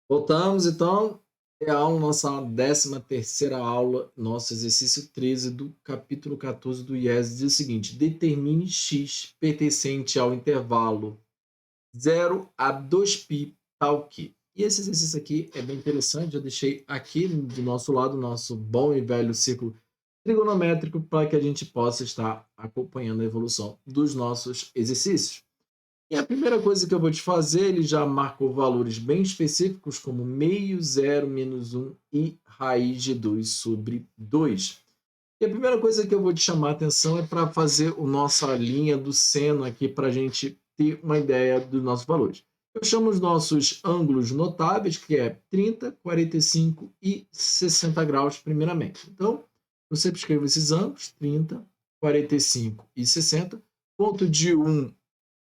Voltamos, então, é a aula, nossa 13ª aula, nosso exercício 13 do capítulo 14 do IES, diz o seguinte: determine x pertencente ao intervalo 0 a 2π tal que. E esse exercício aqui é bem interessante, já deixei aqui do nosso lado, nosso bom e velho círculo trigonométrico, para que a gente possa estar acompanhando a evolução dos nossos exercícios. E a primeira coisa que eu vou te fazer, ele já marcou valores bem específicos, como meio, zero, menos um e raiz de 2 sobre 2. E a primeira coisa que eu vou te chamar a atenção é para fazer a nossa linha do seno aqui, para a gente ter uma ideia dos nossos valores. Eu chamo os nossos ângulos notáveis, que é 30, 45 e 60 graus, primeiramente. Então, eu sempre escrevo esses ângulos, 30, 45 e 60, ponto de 1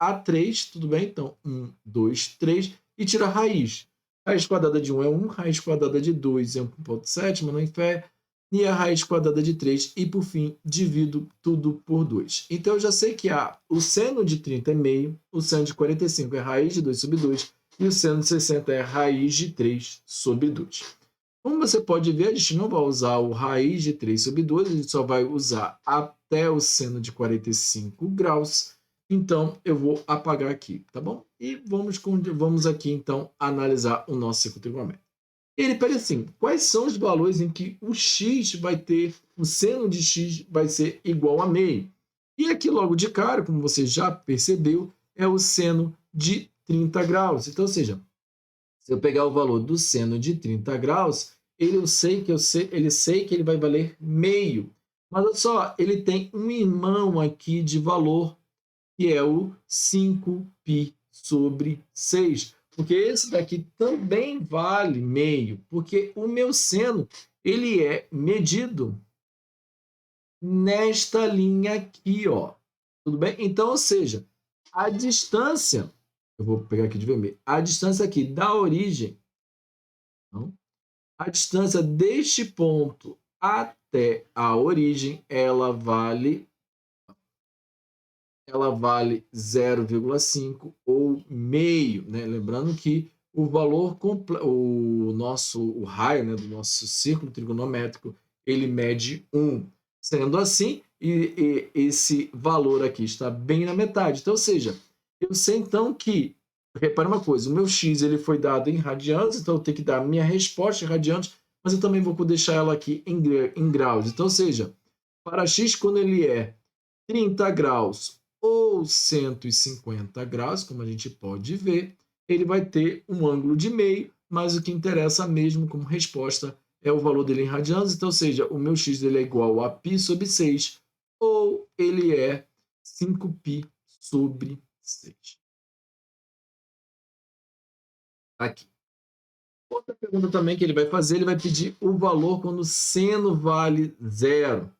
a 3, tudo bem? Então, 1, 2, 3, e tira a raiz. Raiz quadrada de 1 é 1, raiz quadrada de 2 é 1,7, mano em fé, e a raiz quadrada de 3, e por fim, divido tudo por 2. Então, eu já sei que o seno de 30 é meio, o seno de 45 é raiz de 2 sobre 2, e o seno de 60 é raiz de 3 sobre 2. Como você pode ver, a gente não vai usar o raiz de 3 sobre 2, a gente só vai usar até o seno de 45 graus. Então, eu vou apagar aqui, tá bom? E vamos aqui, então, analisar o nosso ciclo trigonométrico. Ele pede assim, quais são os valores em que o x vai ter, o seno de x vai ser igual a meio? E aqui, logo de cara, como você já percebeu, é o seno de 30 graus. Então, ou seja, se eu pegar o valor do seno de 30 graus, ele sei que ele vai valer meio. Mas olha só, ele tem um irmão aqui de valor, que é o 5π sobre 6. Porque esse daqui também vale meio, porque o meu seno ele é medido nesta linha aqui, ó. Tudo bem? Então, ou seja, a distância, eu vou pegar aqui de vermelho, a distância aqui da origem, não, a distância deste ponto até a origem, ela vale 0,5 ou meio, né? Lembrando que o valor o raio, né, do nosso círculo trigonométrico, ele mede 1. Sendo assim, esse valor aqui está bem na metade. Então, ou seja, eu sei então que, repare uma coisa, o meu x ele foi dado em radianos, então eu tenho que dar a minha resposta em radianos, mas eu também vou deixar ela aqui em graus. Então, ou seja, para x, quando ele é 30 graus ou 150 graus, como a gente pode ver, ele vai ter um ângulo de meio, mas o que interessa mesmo como resposta é o valor dele em radianos, então, ou seja, o meu x dele é igual a π sobre 6, ou ele é 5π sobre 6. Aqui. Outra pergunta também que ele vai fazer, ele vai pedir o valor quando o seno vale zero.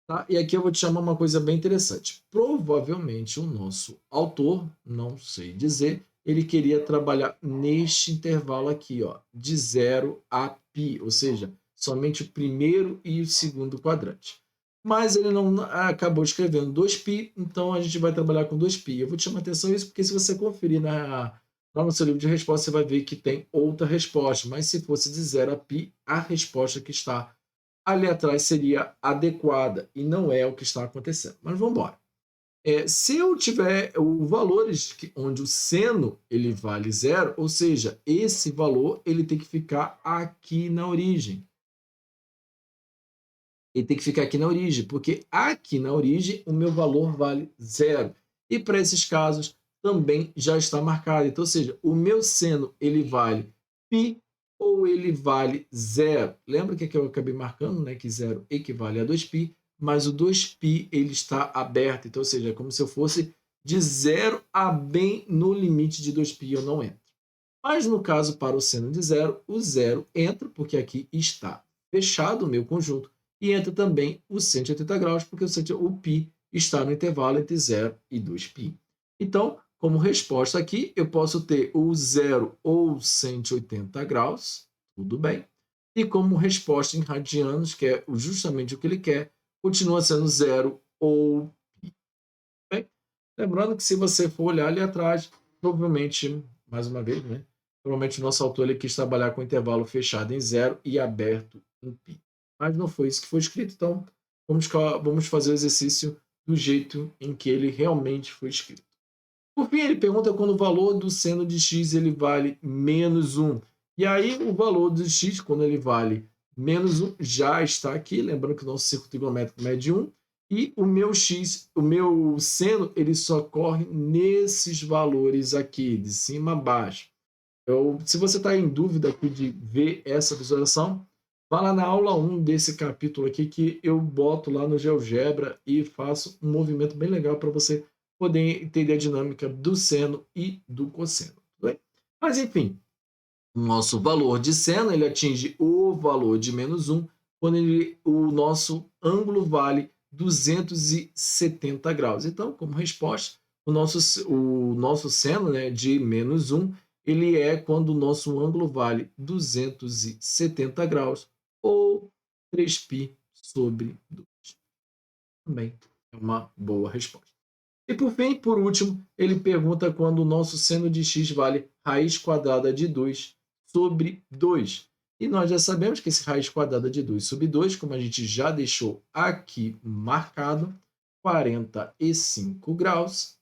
Tá? E aqui eu vou te chamar uma coisa bem interessante. Provavelmente o nosso autor, não sei dizer, ele queria trabalhar neste intervalo aqui, ó, de 0 a π, ou seja, somente o primeiro e o segundo quadrante. Mas ele não acabou escrevendo 2π, então a gente vai trabalhar com 2π. Eu vou te chamar a atenção isso porque se você conferir lá no seu livro de resposta, você vai ver que tem outra resposta, mas se fosse de 0 a π, a resposta que está ali atrás seria adequada, e não é o que está acontecendo. Mas vamos embora. Se eu tiver o valores onde o seno ele vale zero, ou seja, esse valor ele tem que ficar aqui na origem. Ele tem que ficar aqui na origem, porque aqui na origem o meu valor vale zero. E para esses casos também já está marcado. Então, ou seja, o meu seno ele vale π ou ele vale zero. Lembra que aqui eu acabei marcando, né, que zero equivale a 2π, mas o 2π ele está aberto. Então, ou seja, é como se eu fosse de zero a bem no limite de 2π eu não entro. Mas no caso para o seno de zero, o zero entra, porque aqui está fechado o meu conjunto, e entra também o 180 graus, porque o π está no intervalo entre 0 e 2π. Então, como resposta aqui, eu posso ter o 0 ou 180 graus, tudo bem, e como resposta em radianos, que é justamente o que ele quer, continua sendo 0 ou π. Bem, lembrando que se você for olhar ali atrás, provavelmente, mais uma vez, né, Provavelmente o nosso autor ele quis trabalhar com intervalo fechado em zero e aberto em π. Mas não foi isso que foi escrito, então vamos fazer o exercício do jeito em que ele realmente foi escrito. Por fim, ele pergunta quando o valor do seno de x ele vale menos 1. E aí, o valor do x, quando ele vale menos 1, já está aqui. Lembrando que o nosso círculo trigonométrico mede 1. E o meu x, o meu seno, ele só corre nesses valores aqui, de cima a baixo. Se você está em dúvida aqui de ver essa visualização, vá lá na aula 1 desse capítulo aqui, que eu boto lá no GeoGebra e faço um movimento bem legal para você poder entender a dinâmica do seno e do cosseno. Tudo bem? Mas, enfim, o nosso valor de seno ele atinge o valor de menos 1 quando o nosso ângulo vale 270 graus. Então, como resposta, o nosso seno, né, de menos 1 ele é quando o nosso ângulo vale 270 graus ou 3π sobre 2. Também é uma boa resposta. E por fim, por último, ele pergunta quando o nosso seno de x vale raiz quadrada de 2 sobre 2. E nós já sabemos que esse raiz quadrada de 2 sobre 2, como a gente já deixou aqui marcado, 45 graus.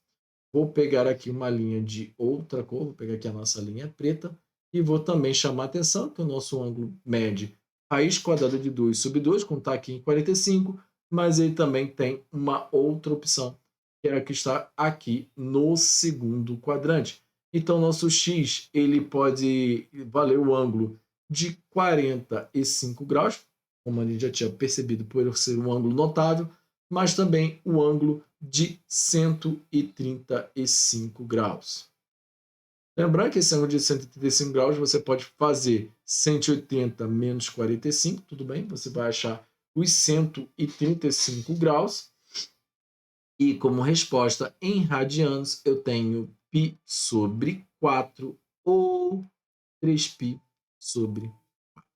Vou pegar aqui uma linha de outra cor, vou pegar aqui a nossa linha preta, e vou também chamar a atenção que o nosso ângulo mede raiz quadrada de 2 sobre 2, como está aqui em 45, mas ele também tem uma outra opção, que é a que está aqui no segundo quadrante. Então, nosso x ele pode valer o ângulo de 45 graus, como a gente já tinha percebido por ser um ângulo notável, mas também o ângulo de 135 graus. Lembrando que esse ângulo de 135 graus você pode fazer 180 menos 45, tudo bem? Você vai achar os 135 graus. E como resposta em radianos, eu tenho π sobre 4 ou 3π sobre 4.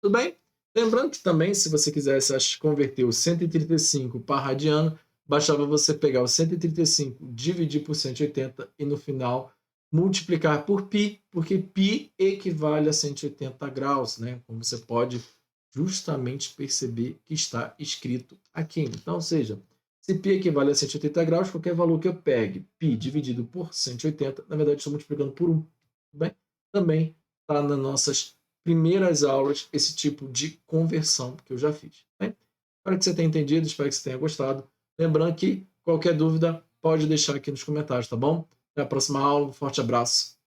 Tudo bem? Lembrando que também, se você quisesse converter o 135 para radiano, bastava você pegar o 135, dividir por 180 e no final multiplicar por π, porque π equivale a 180 graus, né? Como você pode justamente perceber que está escrito aqui. Então, ou seja, se π equivale a 180 graus, qualquer valor que eu pegue, π dividido por 180, na verdade estou multiplicando por 1. Tudo bem? Também está nas nossas primeiras aulas esse tipo de conversão que eu já fiz. Bem? Espero que você tenha entendido, espero que você tenha gostado. Lembrando que qualquer dúvida pode deixar aqui nos comentários, tá bom? Até a próxima aula, um forte abraço.